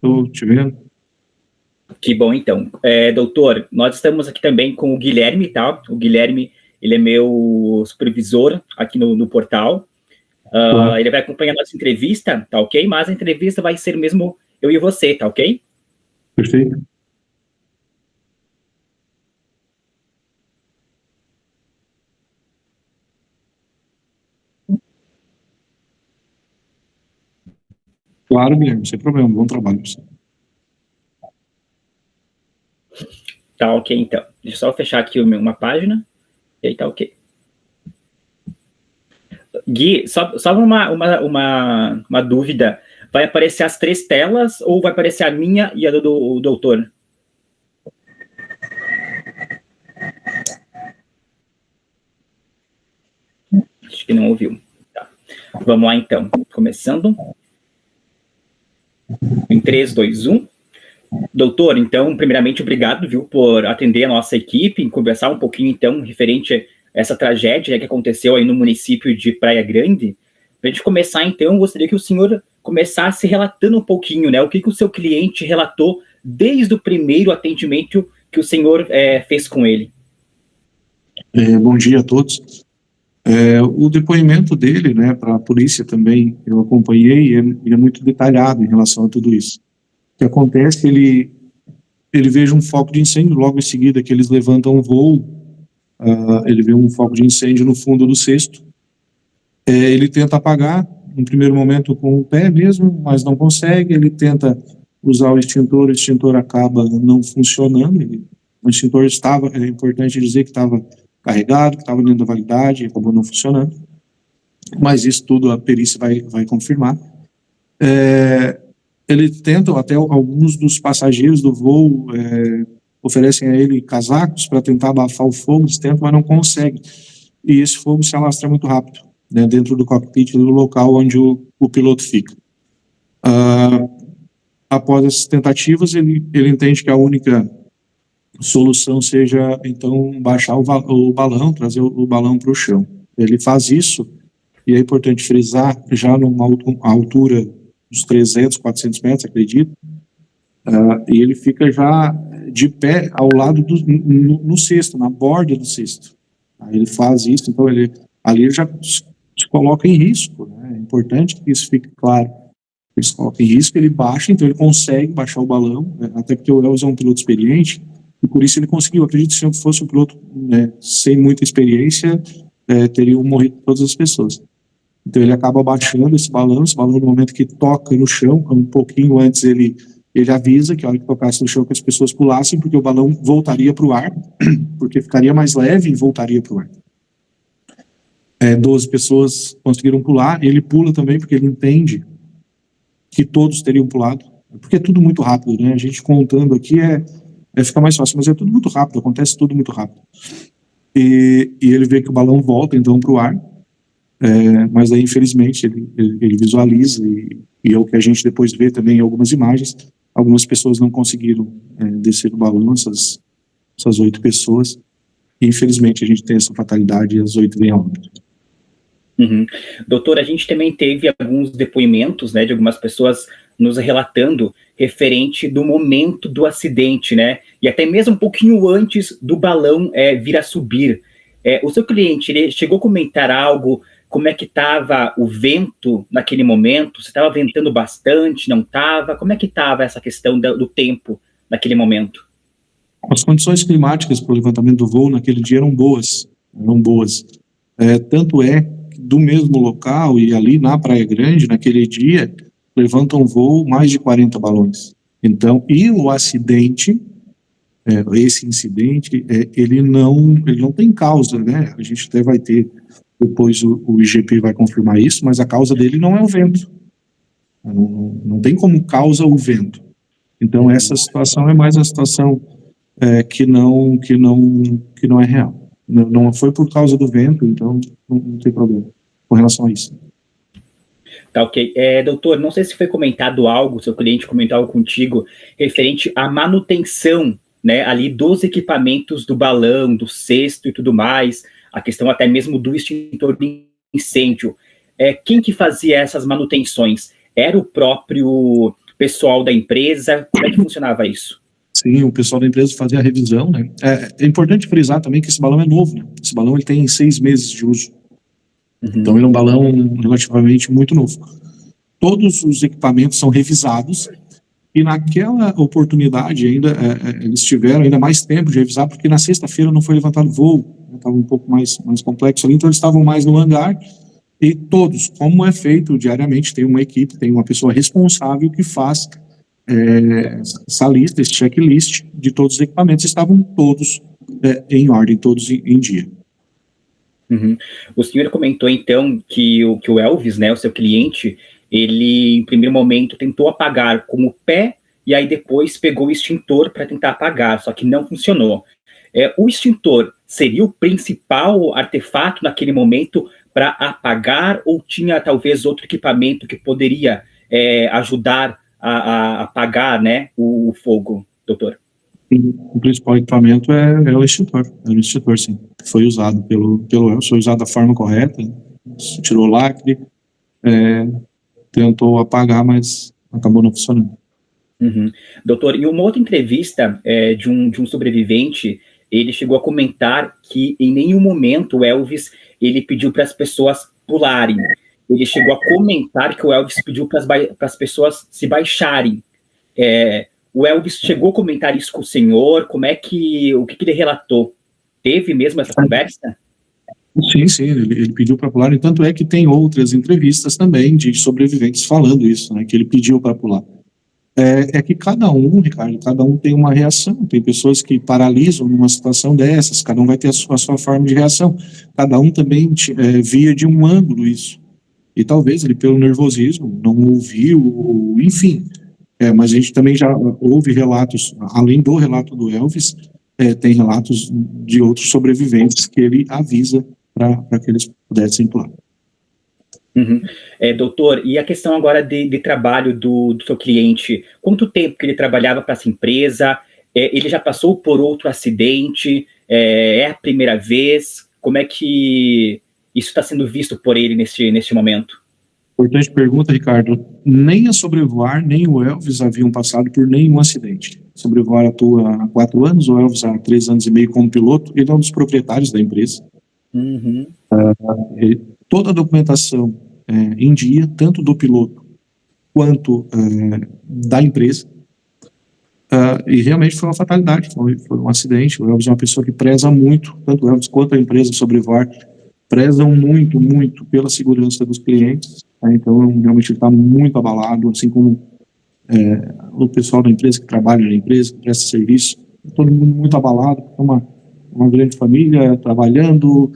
estou te vendo. Que bom, então. Doutor, nós estamos aqui também com o Guilherme, tá? O Guilherme, ele é meu supervisor aqui no portal. Ele vai acompanhar a nossa entrevista, tá ok? Mas a entrevista vai ser mesmo eu e você, tá ok? Perfeito. Claro, Guilherme, sem problema, bom trabalho para você. Tá ok, então. Deixa eu só fechar aqui uma página, e aí tá ok. Gui, só uma dúvida. Vai aparecer as 3 telas ou vai aparecer a minha e a do doutor? Acho que não ouviu. Tá. Vamos lá, então. Começando. Em 3, 2, 1. Doutor, então, primeiramente, obrigado, viu, por atender a nossa equipe, e conversar um pouquinho, então, referente a essa tragédia que aconteceu aí no município de Praia Grande. Para a gente começar, então, eu gostaria que o senhor começasse relatando um pouquinho, né, o que o seu cliente relatou desde o primeiro atendimento que o senhor fez com ele. Bom dia a todos. O depoimento dele, né, para a polícia também, eu acompanhei, e é muito detalhado em relação a tudo isso. O que acontece, ele vê um foco de incêndio, logo em seguida que eles levantam o voo, ele vê um foco de incêndio no fundo do cesto. Ele tenta apagar, no primeiro momento com o pé mesmo, mas não consegue, ele tenta usar o extintor acaba não funcionando, o extintor estava, é importante dizer que estava carregado, que estava dentro da validade, acabou não funcionando, mas isso tudo a perícia vai confirmar. Ele tenta, até alguns dos passageiros do voo oferecem a ele casacos para tentar abafar o fogo, eles tentam, mas não conseguem, e esse fogo se alastra muito rápido, né, dentro do cockpit, do local onde o piloto fica. Após essas tentativas, ele entende que a única solução seja, então, baixar o balão, trazer o balão para o chão. Ele faz isso, e é importante frisar, já numa altura dos 300, 400 metros, acredito, e ele fica já de pé ao lado no cesto, na borda do cesto. Aí ele faz isso, então ali ele já se coloca em risco, né? É importante que isso fique claro. Ele se coloca em risco, ele baixa, então ele consegue baixar o balão, né? Até porque o Elvis é um piloto experiente, e por isso ele conseguiu. Acredito que se eu fosse um piloto, né, sem muita experiência, teriam morrido todas as pessoas. Então ele acaba baixando esse balão no momento que toca no chão, um pouquinho antes ele avisa que a hora que tocasse no chão que as pessoas pulassem, porque o balão voltaria para o ar, porque ficaria mais leve e voltaria para o ar. 12 pessoas conseguiram pular, ele pula também porque ele entende que todos teriam pulado, porque é tudo muito rápido, né? A gente contando aqui fica mais fácil, mas é tudo muito rápido, acontece tudo muito rápido. E ele vê que o balão volta então para o ar, mas aí infelizmente ele visualiza, e é o que a gente depois vê também em algumas imagens, algumas pessoas não conseguiram descer do balão, essas 8 pessoas, e infelizmente a gente tem essa fatalidade e as 8 vêm a óbito. Uhum. Doutor, a gente também teve alguns depoimentos, né, de algumas pessoas nos relatando referente do momento do acidente, né, e até mesmo um pouquinho antes do balão vir a subir. O seu cliente, ele chegou a comentar algo, como é que estava o vento naquele momento? Se estava ventando bastante, não estava? Como é que estava essa questão do tempo naquele momento? As condições climáticas para o levantamento do voo naquele dia eram boas. Tanto é que do mesmo local e ali na Praia Grande, naquele dia, levantam voo mais de 40 balões. Então, e o acidente, esse incidente, ele não tem causa, né? A gente até vai ter, depois o IGP vai confirmar isso, mas a causa dele não é o vento. Não tem como causa o vento. Então, essa situação é mais a situação que não é real. Não foi por causa do vento, então não tem problema com relação a isso. Tá ok. Doutor, não sei se foi comentado algo, seu cliente comentou algo contigo, referente à manutenção, né, ali dos equipamentos do balão, do cesto e tudo mais, a questão até mesmo do extintor de incêndio. Quem que fazia essas manutenções? Era o próprio pessoal da empresa? Como é que funcionava isso? Sim, o pessoal da empresa fazia a revisão, né? É importante frisar também que esse balão é novo, né? Esse balão ele tem 6 meses de uso. Então ele é um balão relativamente muito novo. Todos os equipamentos são revisados e naquela oportunidade ainda eles tiveram ainda mais tempo de revisar, porque na sexta-feira não foi levantado voo, estava um pouco mais complexo ali, então eles estavam mais no hangar e todos, como é feito diariamente, tem uma equipe, tem uma pessoa responsável que faz essa lista, esse checklist de todos os equipamentos, estavam todos em ordem, todos em dia. O senhor comentou, então, que o Elvis, né, o seu cliente, ele, em primeiro momento, tentou apagar com o pé e aí depois pegou o extintor para tentar apagar, só que não funcionou. O extintor seria o principal artefato naquele momento para apagar ou tinha talvez outro equipamento que poderia ajudar a apagar, né, o fogo, doutor? O principal equipamento é o extintor. É o extintor, sim. Foi usado pelo Elvis, foi usado da forma correta, tirou o lacre, tentou apagar, mas acabou não funcionando. Doutor, em uma outra entrevista de um sobrevivente, ele chegou a comentar que em nenhum momento o Elvis ele pediu para as pessoas pularem. Ele chegou a comentar que o Elvis pediu para as pessoas se baixarem. O Elvis chegou a comentar isso com o senhor? O que ele relatou? Teve mesmo essa conversa? Sim, ele pediu para pular, e tanto é que tem outras entrevistas também de sobreviventes falando isso, né, que ele pediu para pular. Que cada um, Ricardo, cada um tem uma reação, tem pessoas que paralisam numa situação dessas, cada um vai ter a sua forma de reação, cada um também via de um ângulo isso, e talvez ele pelo nervosismo não ouviu, enfim, mas a gente também já ouve relatos, além do relato do Elvis, tem relatos de outros sobreviventes que ele avisa para que eles pudessem pular. Doutor, e a questão agora de trabalho do seu cliente, quanto tempo que ele trabalhava para essa empresa? Ele já passou por outro acidente? É a primeira vez? Como é que isso está sendo visto por ele neste momento? Importante pergunta, Ricardo. Nem a Sobrevoar, nem o Elvis haviam passado por nenhum acidente. A Sobrevoar atua há 4 anos, o Elvis há 3 anos e meio como piloto, ele é um dos proprietários da empresa. Toda a documentação em dia, tanto do piloto quanto da empresa, e realmente foi uma fatalidade, foi um acidente. O Elvis é uma pessoa que preza muito, tanto o Elvis quanto a empresa Sobrevoar prezam muito, muito pela segurança dos clientes, então realmente ele está muito abalado, assim como o pessoal da empresa que trabalha na empresa, que presta serviço, todo mundo muito abalado, é uma grande família trabalhando,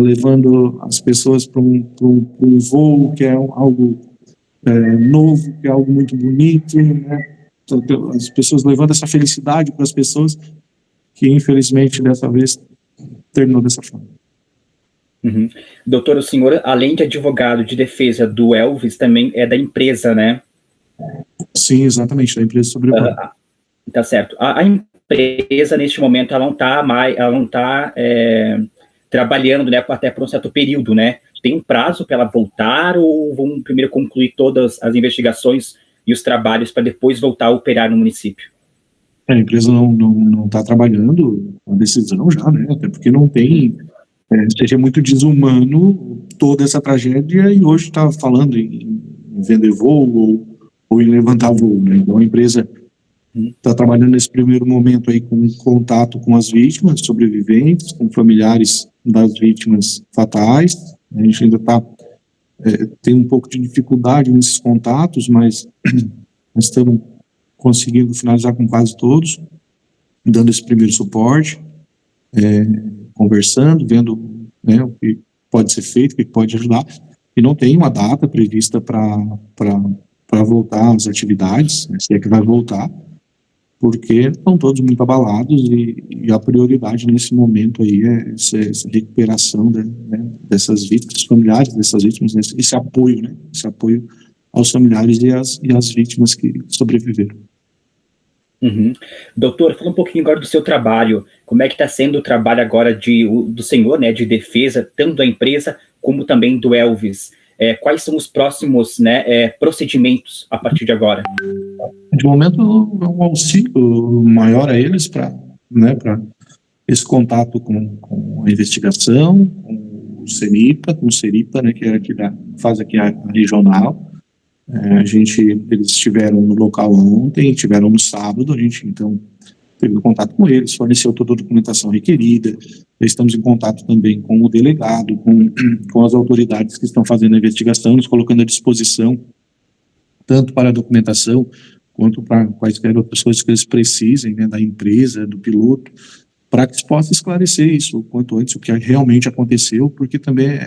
levando as pessoas para um voo que é algo novo, que é algo muito bonito, né? Então, as pessoas levando essa felicidade para as pessoas, que infelizmente dessa vez terminou dessa forma. Doutor, o senhor, além de advogado de defesa do Elvis, também é da empresa, né? Sim, exatamente, da empresa Sobrevoar. Tá certo. A empresa, neste momento, ela não está trabalhando, né, até por um certo período, né? Tem um prazo para ela voltar ou vão primeiro concluir todas as investigações e os trabalhos para depois voltar a operar no município? A empresa não está trabalhando com a decisão já, né? Até porque não tem... seria muito desumano toda essa tragédia e hoje está falando em vender voo ou em levantar voo, né? Então a empresa está trabalhando nesse primeiro momento aí com contato com as vítimas, sobreviventes, com familiares das vítimas fatais. A gente ainda tem um pouco de dificuldade nesses contatos, mas nós estamos conseguindo finalizar com quase todos, dando esse primeiro suporte, conversando, vendo, né, o que pode ser feito, o que pode ajudar, e não tem uma data prevista para voltar às atividades, né, se é que vai voltar, porque estão todos muito abalados e a prioridade nesse momento aí é essa recuperação dessas vítimas, familiares dessas vítimas, esse apoio, né, esse apoio aos familiares e às vítimas que sobreviveram. Doutor, fala um pouquinho agora do seu trabalho. Como é que está sendo o trabalho agora do senhor, né, de defesa, tanto da empresa como também do Elvis? quais são os próximos, né, procedimentos a partir de agora? De momento, um auxílio maior a eles para, né, para esse contato com a investigação, com o CENIPA, com o CERIPA, né, que é que faz aqui a regional. Eles estiveram no local ontem, estiveram no sábado, a gente então teve contato com eles, forneceu toda a documentação requerida, estamos em contato também com o delegado, com as autoridades que estão fazendo a investigação, nos colocando à disposição, tanto para a documentação, quanto para quaisquer outras coisas que eles precisem, né, da empresa, do piloto, para que se possa esclarecer isso o quanto antes, o que realmente aconteceu, porque também,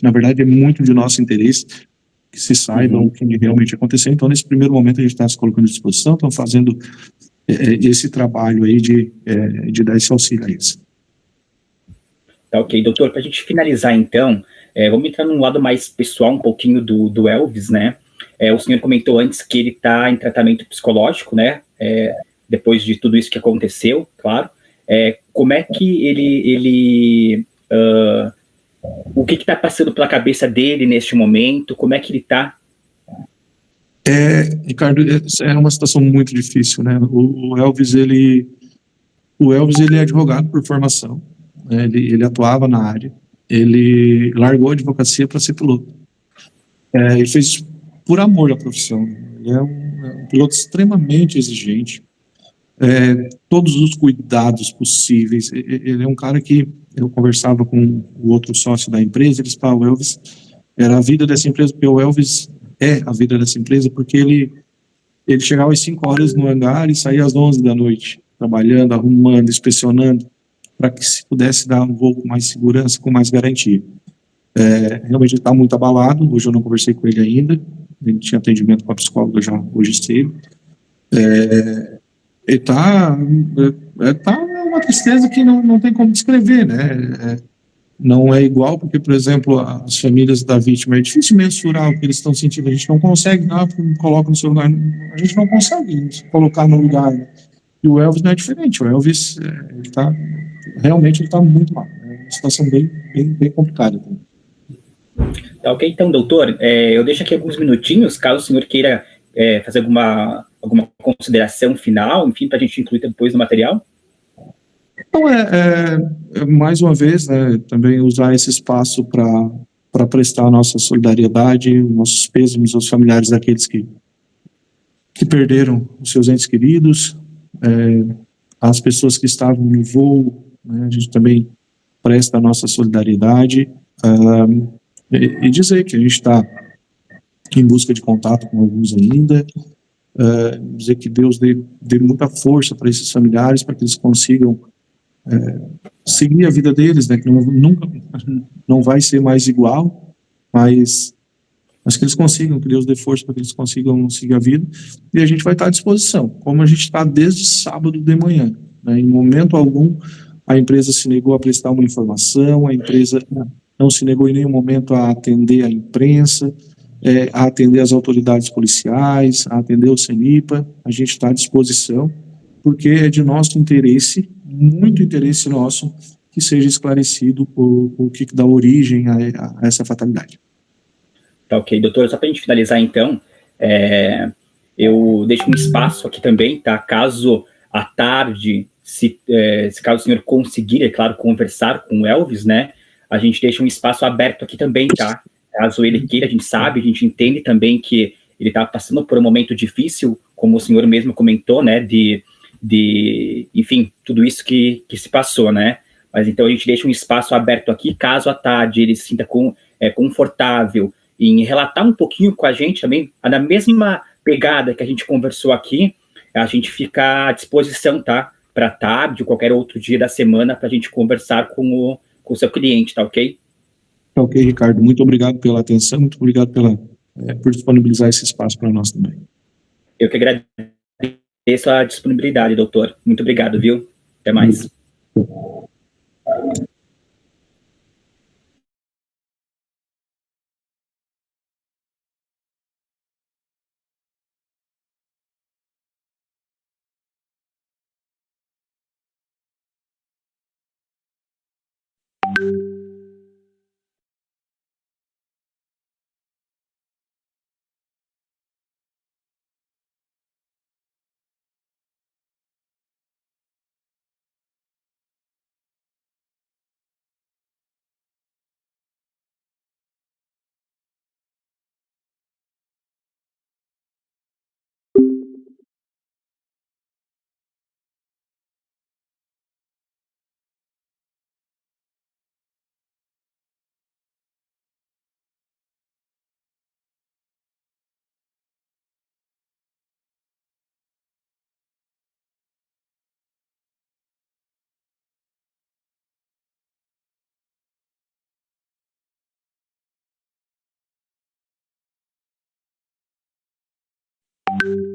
na verdade, é muito de nosso interesse que se saiba o que realmente aconteceu. Então, nesse primeiro momento, a gente está se colocando à disposição, estão fazendo esse trabalho aí de dar esse auxílio a eles. Tá, ok, doutor, para a gente finalizar então, vamos entrar num lado mais pessoal um pouquinho do Elvis, né? O senhor comentou antes que ele está em tratamento psicológico, né? Depois de tudo isso que aconteceu, claro. Como é que ele o que está passando pela cabeça dele neste momento? Como é que ele está? Ricardo, é uma situação muito difícil, né? O Elvis, ele é advogado por formação, né? Ele atuava na área, ele largou a advocacia para ser piloto. Ele fez por amor à profissão. Ele é um piloto extremamente exigente, todos os cuidados possíveis. Ele é um cara que eu conversava com o outro sócio da empresa, eles falavam, o Elvis era a vida dessa empresa, porque o Elvis é a vida dessa empresa, porque ele chegava às 5 horas no hangar e saía às 11 da noite, trabalhando, arrumando, inspecionando, para que se pudesse dar um voo com mais segurança, com mais garantia. Realmente ele está muito abalado, hoje eu não conversei com ele ainda, ele tinha atendimento com a psicóloga já hoje cedo. Ele está uma tristeza que não tem como descrever, né? Não é igual, porque, por exemplo, as famílias da vítima, é difícil mensurar o que eles estão sentindo, a gente não consegue, coloca no seu lugar, a gente não consegue se colocar no lugar, né? E o Elvis não é diferente, o Elvis, realmente ele está muito mal, é uma situação bem complicada. Tá ok, então, doutor, eu deixo aqui alguns minutinhos, caso o senhor queira fazer alguma consideração final, enfim, para a gente incluir depois no material. Então, mais uma vez, né, também usar esse espaço para prestar a nossa solidariedade, nossos pêsames aos familiares daqueles que perderam os seus entes queridos, as pessoas que estavam no voo, né, a gente também presta a nossa solidariedade, e dizer que a gente está em busca de contato com alguns ainda, dizer que Deus dê muita força para esses familiares, para que eles consigam seguir a vida deles, né, que nunca não vai ser mais igual, mas que eles consigam, que Deus dê força para que eles consigam seguir a vida, e a gente vai estar à disposição, como a gente está desde sábado de manhã, né, em momento algum a empresa se negou a prestar uma informação, a empresa não se negou em nenhum momento a atender a imprensa, a atender as autoridades policiais, a atender o CENIPA, a gente está à disposição, porque é de nosso interesse, muito interesse nosso, que seja esclarecido o que dá origem a essa fatalidade. Tá ok, doutor, só para a gente finalizar então, eu deixo um espaço aqui também, tá? Caso à tarde, se caso o senhor conseguir, é claro, conversar com o Elvis, né? A gente deixa um espaço aberto aqui também, tá? Caso ele queira, a gente sabe, a gente entende também que ele está passando por um momento difícil, como o senhor mesmo comentou, né? Enfim, tudo isso que se passou, né? Mas então a gente deixa um espaço aberto aqui, caso à tarde ele se sinta confortável em relatar um pouquinho com a gente também, na mesma pegada que a gente conversou aqui, a gente fica à disposição, tá? Para tarde ou qualquer outro dia da semana para a gente conversar com o seu cliente, tá ok? Tá ok, Ricardo. Muito obrigado pela atenção, muito obrigado por disponibilizar esse espaço para nós também. Eu que agradeço a disponibilidade, doutor. Muito obrigado, viu? Até mais. Tchau.